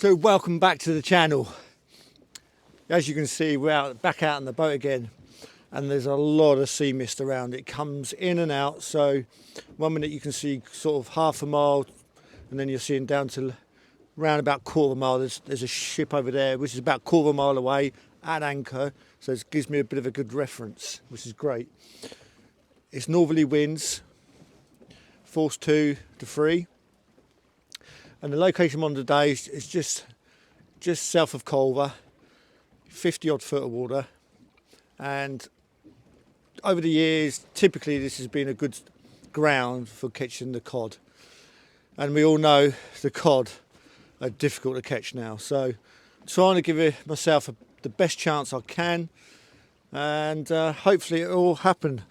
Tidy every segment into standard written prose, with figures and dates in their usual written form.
So welcome back to the channel. As you can see, we're back out on the boat again, and there's a lot of sea mist around. It comes in and out, so 1 minute you can see sort of half a mile, and then you're seeing down to around about quarter of a mile. There's a ship over there which is about quarter of a mile away at anchor, so it gives me a bit of a good reference, which is great. It's northerly winds, force 2 to 3. And the location on today is just south of Culver, 50 odd foot of water. And over the years, typically this has been a good ground for catching the cod. And we all know the cod are difficult to catch now. So trying to give myself the best chance I can, and hopefully it will happen.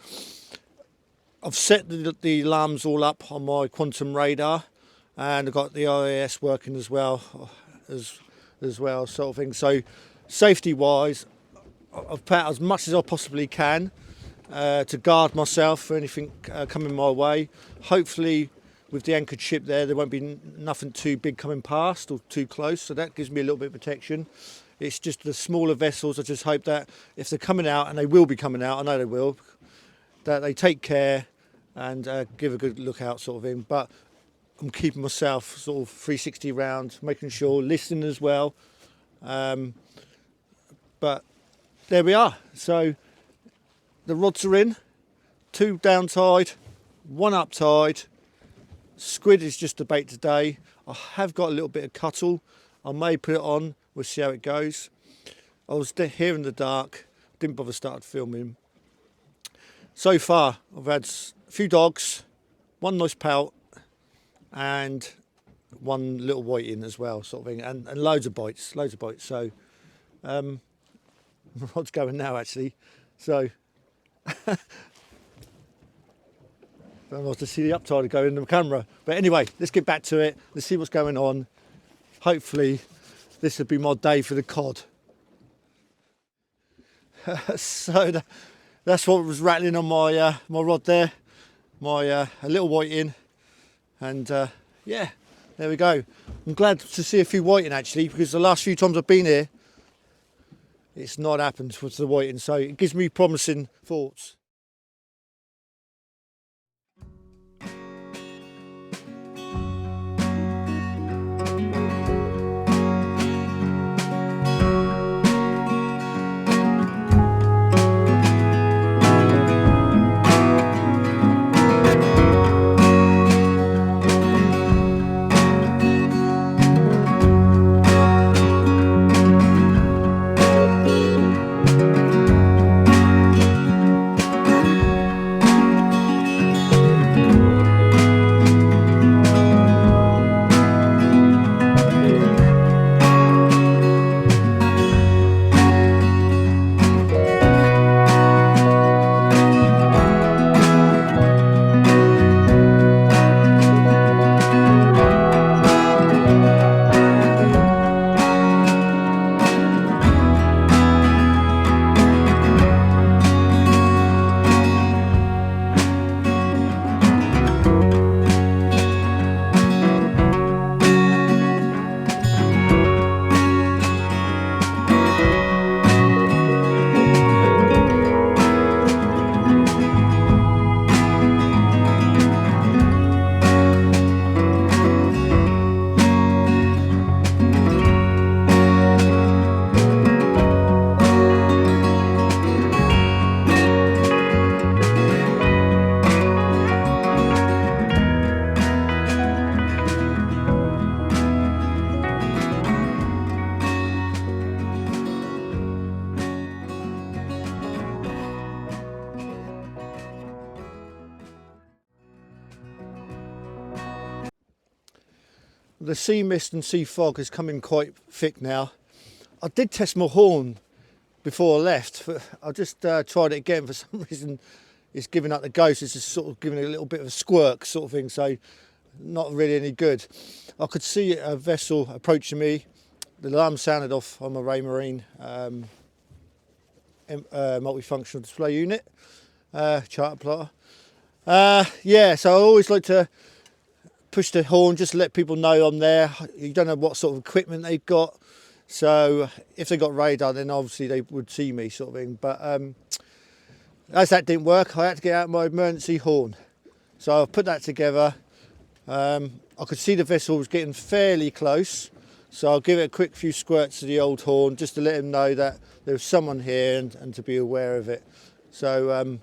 I've set the alarms all up on my quantum radar, and I've got the IAS working as well, sort of thing. So safety wise, I've put out as much as I possibly can to guard myself for anything coming my way. Hopefully with the anchored ship there won't be nothing too big coming past or too close, so that gives me a little bit of protection. It's just the smaller vessels, I just hope that if they're coming out, and they will be coming out, I know they will, that they take care and give a good look out, sort of thing. But I'm keeping myself sort of 360 round, making sure, listening as well. But there we are. So the rods are in, 2 down tide, 1 up tide. Squid is just a bait today. I have got a little bit of cuttle. I may put it on. We'll see how it goes. I was here in the dark. Didn't bother starting filming. So far, I've had a few dogs, 1 nice pout, and 1 little whiting as well, sort of thing, and loads of bites. So, rod's going now actually. So, don't want to see the uptide go in the camera. But anyway, let's get back to it. Let's see what's going on. Hopefully, this will be my day for the cod. So that's what was rattling on my my rod there. My a little whiting. And yeah, there we go. I'm glad to see a few whiting actually, because the last few times I've been here, it's not happened with the whiting, so it gives me promising thoughts. The sea mist and sea fog is coming quite thick now. I did test my horn before I left. I just tried it again. For some reason, it's giving up the ghost. It's just sort of giving it a little bit of a squirk sort of thing, so not really any good. I could see a vessel approaching me. The alarm sounded off on my Ray Marine multifunctional display unit, chart plotter. Yeah, so I always like to push the horn just to let people know I'm there. You don't know what sort of equipment they've got, so if they got radar, then obviously they would see me, sort of thing. But as that didn't work, I had to get out my emergency horn. So I put that together. I could see the vessel was getting fairly close, so I'll give it a quick few squirts to the old horn just to let them know that there's someone here and to be aware of it. So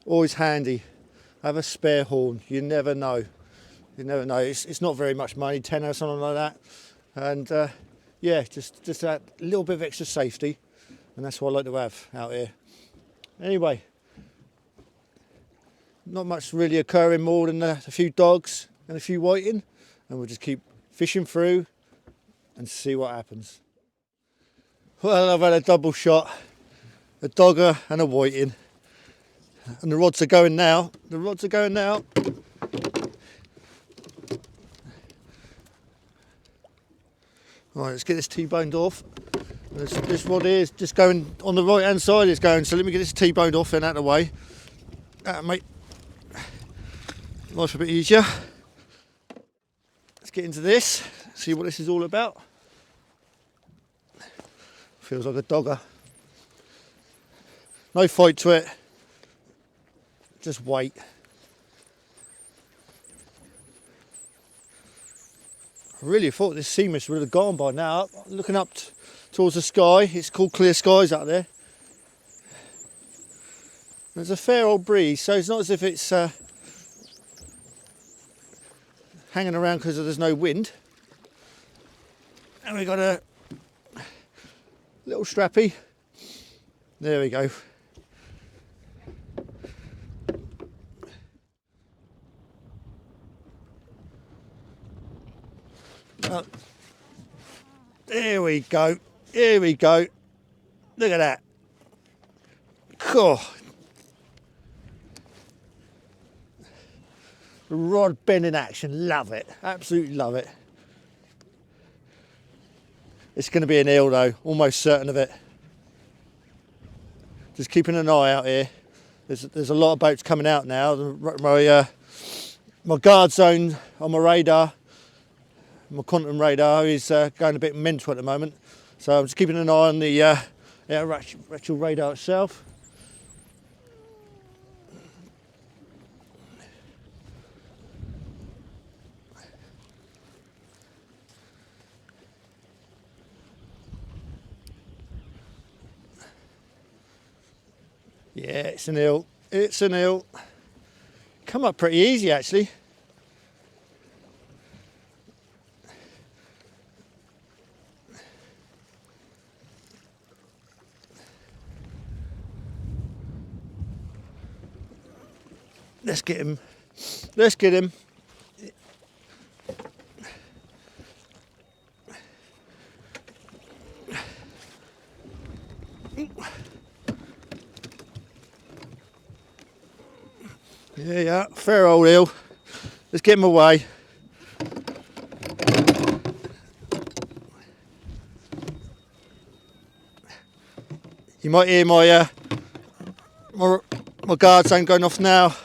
always handy. Have a spare horn. You never know. You never know. It's not very much money, 10 or something like that. And yeah, just that little bit of extra safety, and that's what I like to have out here. Anyway, not much really occurring more than a few dogs and a few whiting, and we'll just keep fishing through and see what happens. Well, I've had a double shot, a dogger and a whiting, and the rods are going now. The rods are going now. Right, let's get this T-boned off. This rod here is just going on the right hand side, it's going, so let me get this T-boned off and out of the way. That'll make life a bit easier. Let's get into this, see what this is all about. Feels like a dogger. No fight to it, just wait. I really thought this sea mist would have gone by now. Looking up towards the sky, it's called clear skies out there. There's a fair old breeze, so it's not as if it's hanging around because there's no wind. And we've got a little strappy. There we go. There we go. Here we go. Look at that. Cool. Rod bend in action. Love it. Absolutely love it. It's going to be an eel though. Almost certain of it. Just keeping an eye out here. There's a lot of boats coming out now. My guard zone on my radar, my quantum radar, is going a bit mental at the moment. So I'm just keeping an eye on the actual radar itself. Yeah, it's an eel. It's an eel. Come up pretty easy actually. Let's get him. Let's get him. Yeah, fair old eel. Let's get him away. You might hear my my guard zone going off now.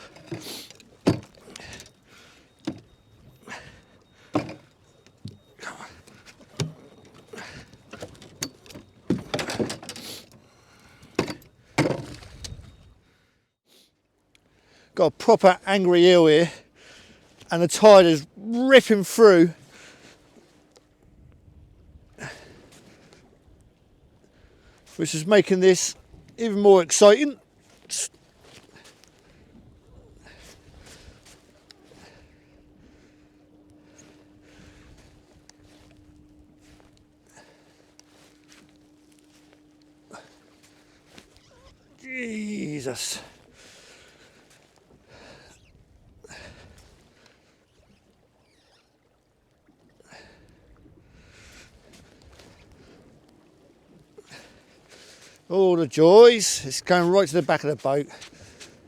Got a proper angry eel here, and the tide is ripping through. Which is making this even more exciting. Jesus. All the joys. It's going right to the back of the boat.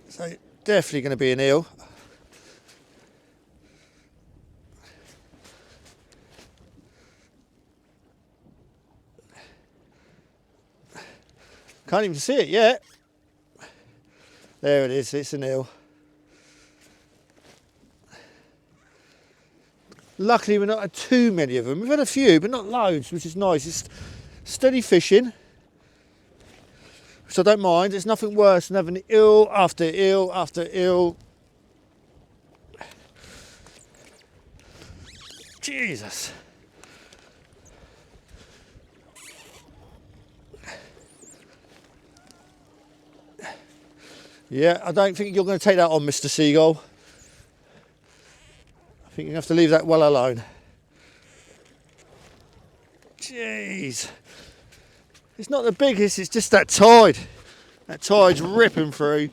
So definitely going to be an eel. Can't even see it yet. There it is, it's an eel. Luckily we've not had too many of them. We've had a few, but not loads, which is nice. It's steady fishing, which I don't mind. There's nothing worse than having eel after eel after eel. Jesus. Yeah, I don't think you're going to take that on, Mr. Seagull. I think you have to leave that well alone. Jeez. It's not the biggest, it's just that tide. That tide's ripping through.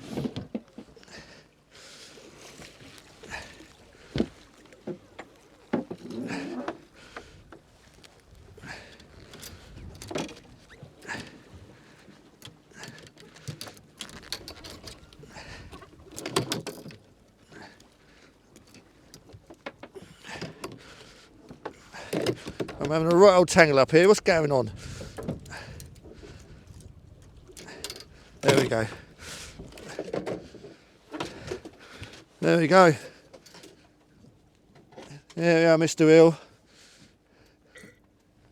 I'm having a right old tangle up here. What's going on? There we go. There we go. There we are, Mr. Eel.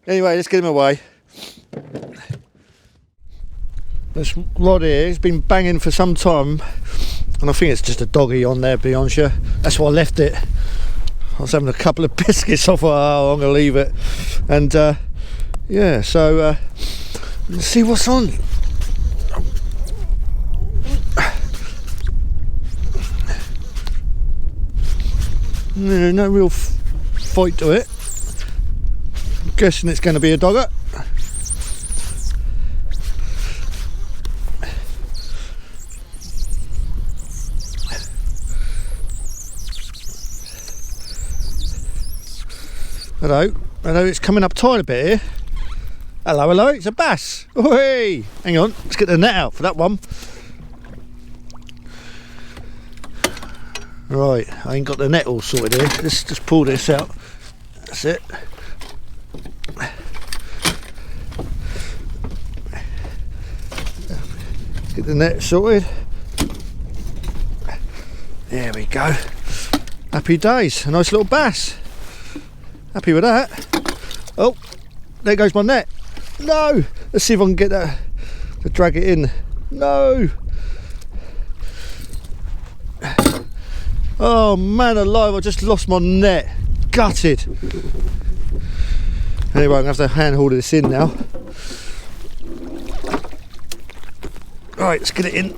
Anyway, let's get him away. This rod here has been banging for some time, and I think it's just a doggy on there, to be honest with you. That's why I left it. I was having a couple of biscuits. I thought, oh, I'm going to leave it. And yeah, so let's see what's on. No real fight to it. I'm guessing it's going to be a dogger. Hello, hello, it's coming up tight a bit here. Hello, hello, it's a bass. Oi! Hang on, let's get the net out for that one. Right, I ain't got the net all sorted here. Let's just pull this out. That's it. Get the net sorted. There we go. Happy days, a nice little bass. Happy with that. Oh, there goes my net. No! Let's see if I can get that to drag it in. No! Oh man alive, I just lost my net. Gutted. Anyway, I'm going to have to handhold this in now. Right, let's get it in.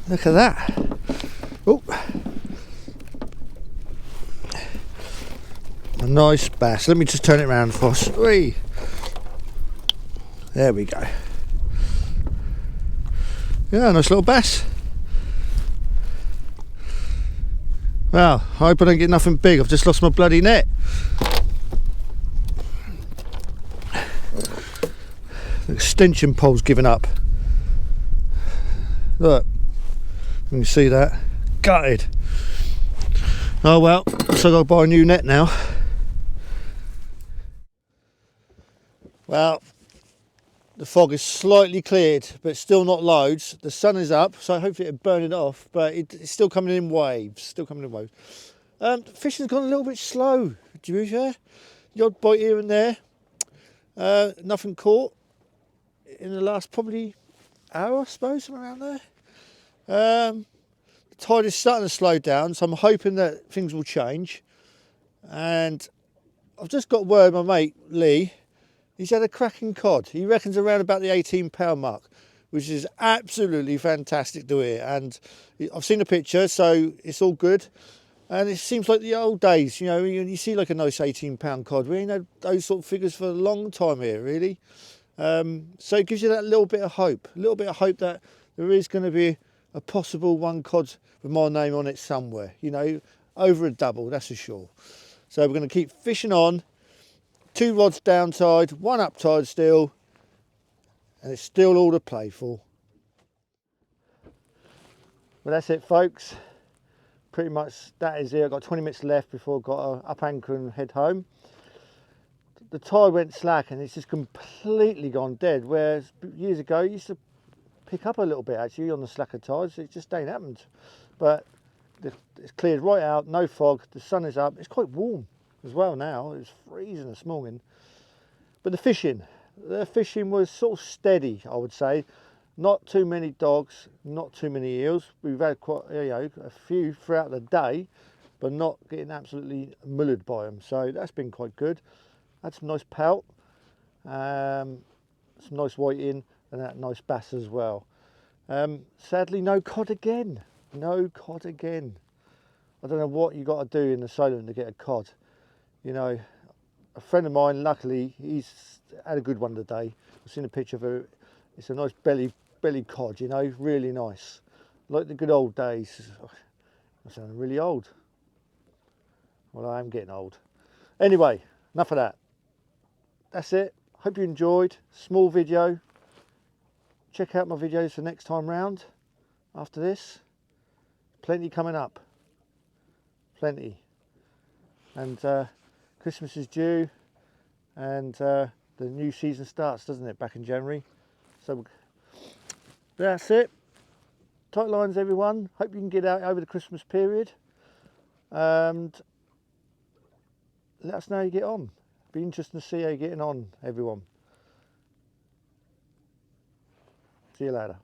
Look at that. Oh. A nice bass. Let me just turn it around for us. Whee. There we go. Yeah, nice little bass. Well, I hope I don't get nothing big. I've just lost my bloody net. The extension pole's given up. Look, you can see that. Gutted. Oh well, so I've got to buy a new net now. Well, the fog is slightly cleared, but still not loads. The sun is up, so hopefully it'll burn it off, but it's still coming in waves. Still coming in waves. Fishing's gone a little bit slow, do you hear? The odd bite here and there. Nothing caught in the last probably hour, I suppose, somewhere around there. The tide is starting to slow down, so I'm hoping that things will change. And I've just got word, my mate Lee, he's had a cracking cod. He reckons around about the 18-pound mark, which is absolutely fantastic to hear. And I've seen the picture, so it's all good. And it seems like the old days, you know, you see like a nice 18-pound cod. We ain't had those sort of figures for a long time here, really. So it gives you that little bit of hope, that there is going to be a possible one cod with my name on it somewhere, you know, over a double, that's for sure. So we're going to keep fishing on. 2 rods downside, 1 uptide still, and it's still all to play for. Well, that's it, folks. Pretty much that is it. I've got 20 minutes left before I've got to up anchor and head home. The tide went slack and it's just completely gone dead, whereas years ago it used to pick up a little bit actually on the slacker tides. It just ain't happened. But It's cleared right out, no fog, the sun is up. It's quite warm as well now. It was freezing this morning. But the fishing was sort of steady, I would say. Not too many dogs, not too many eels. We've had quite, a few throughout the day, but not getting absolutely mullered by them. So that's been quite good. Had some nice pout, some nice whiting, and that nice bass as well. Sadly, no cod again. No cod again. I don't know what you got to do in the Solent to get a cod. You know, a friend of mine, luckily, he's had a good one today. I've seen a picture of her. It's a nice belly cod, you know, really nice. Like the good old days. I'm sounding really old. Well, I am getting old. Anyway, enough of that. That's it. Hope you enjoyed. Small video. Check out my videos for next time round. After this, plenty coming up. Plenty. And Christmas is due, and the new season starts, doesn't it, back in January? So that's it. Tight lines, everyone. Hope you can get out over the Christmas period, and let us know how you get on. Be interesting to see how you're getting on, everyone. See you later.